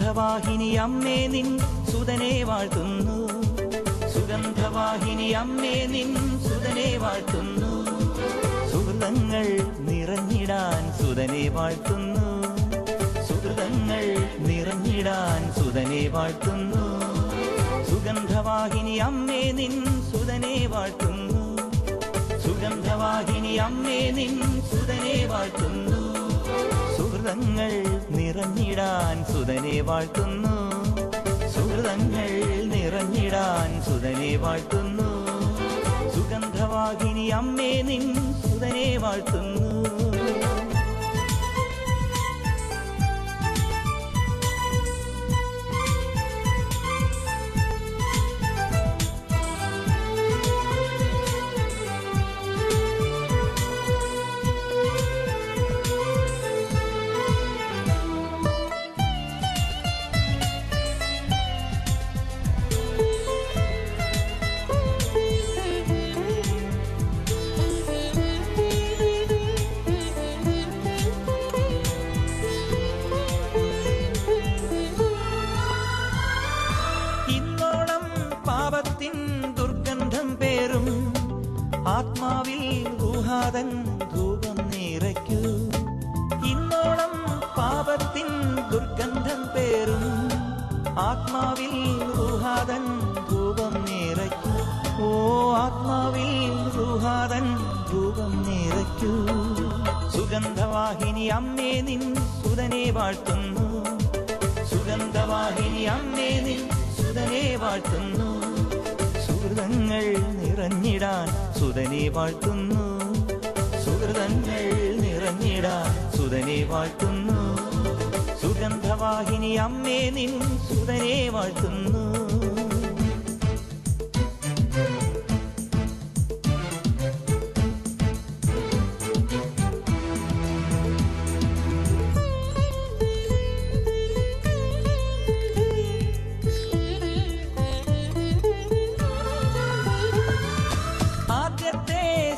സുഗന്ധവാഹിനി അമ്മേ നിൻ സുതനെ വാഴ്ത്തുന്നു. സുഗന്ധവാഹിനി അമ്മേ നിൻ സുതനെ വാഴ്ത്തുന്നു. സുഹൃതങ്ങൾ നിറഞ്ഞിടാൻ സുതനെ വാഴ്ത്തുന്നു. സുഹൃതങ്ങൾ നിറഞ്ഞിടാൻ സുതനെ വാഴ്ത്തുന്നു. സുഗന്ധവാഹിനി അമ്മേ നിൻ സുതനെ വാഴ്ത്തുന്നു. സുഗന്ധവാഹിനി അമ്മേ നിൻ സുതനെ വാഴ്ത്തുന്നു. സുഹൃതങ്ങൾ നിറഞ്ഞിടാൻ സുതനെ വാഴ്ത്തുന്നു. സുഹൃതങ്ങൾ നിറഞ്ഞിടാൻ സുതനെ വാഴ്ത്തുന്നു. സുഗന്ധവാഹിനി അമ്മേ നിൻ സുതനെ വാഴ്ത്തുന്നു. പാപത്തിൻ ദുർഗന്ധം പേറും ആത്മാവിൽ ഊഹാതൻ ധൂപം നിറയ്ക്കൂ. ഇന്നോളം പാപത്തിൻ ദുർഗന്ധം പേറും ആത്മാവിൽ ഊഹാതൻ ധൂപം നിറയ്ക്കൂ. ഓ ആത്മാവിൽ ഊഹാതൻ ധൂപം നിറയ്ക്കൂ. സുഗന്ധവാഹിനി അമ്മേ നിൻ സുതനെ വാഴ്ത്തുന്നു. സുഗന്ധവാഹിനി അമ്മേ നിൻ സുതനെ വാഴ്ത്തുന്നു. സുഹൃതങ്ങൾ നിറഞ്ഞിടാൻ സുതനെ വാഴ്ത്തുന്നു. സുഹൃതങ്ങൾ നിറഞ്ഞിടാൻ സുതനെ വാഴ്ത്തുന്നു. സുഗന്ധവാഹിനി അമ്മേ നിൻ സുതനെ വാഴ്ത്തുന്നു.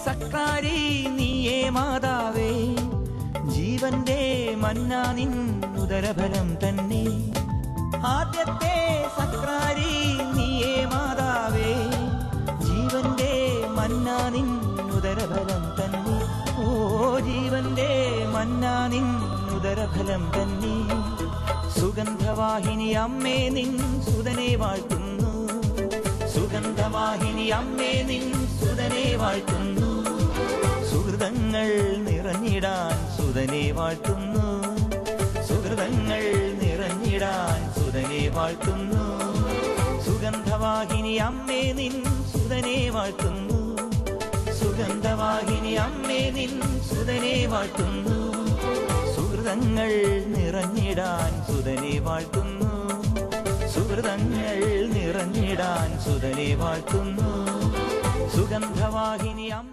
സക്രാരി നീയേ മാതാവേ, ജീവന്റെ മന്നാ നിൻ ഉദരഫലം തന്നെ. ആദ്യത്തെ സക്രാരി നീയേ മാതാവേ, ജീവന്റെ മന്നാ നിൻ ഉദരഫലം തന്നെ. ഓ ജീവന്റെ മന്നാ നിൻ ഉദരഫലം തന്നെ. സുഗന്ധവാഹിനി അമ്മേ നിൻ സുതനെ വാഴ്ത്തുന്നു. സുഗന്ധവാഹിനി അമ്മേ നിൻ സുതനെ വാഴ്ത്തുന്നു. സുഹൃതങ്ങൾ നിറഞ്ഞിടാൻ സുതനെ വാഴ്ത്തുന്നു. സുഹൃതങ്ങൾ നിറഞ്ഞിടാൻ സുതനെ വാഴ്ത്തുന്നു. സുഗന്ധവാഹിനി അമ്മേ നിൻ സുതനെ വാഴ്ത്തുന്നു. സുഗന്ധവാഹിനി അമ്മേ നിൻ സുതനെ വാഴ്ത്തുന്നു. സുഹൃതങ്ങൾ നിറഞ്ഞിടാൻ സുതനെ വാഴ്ത്തുന്നു. സുഹൃതങ്ങൾ നിറഞ്ഞിടാൻ സുതനെ വാഴ്ത്തുന്നു. സുഗന്ധവാഹിനി അമ്മേ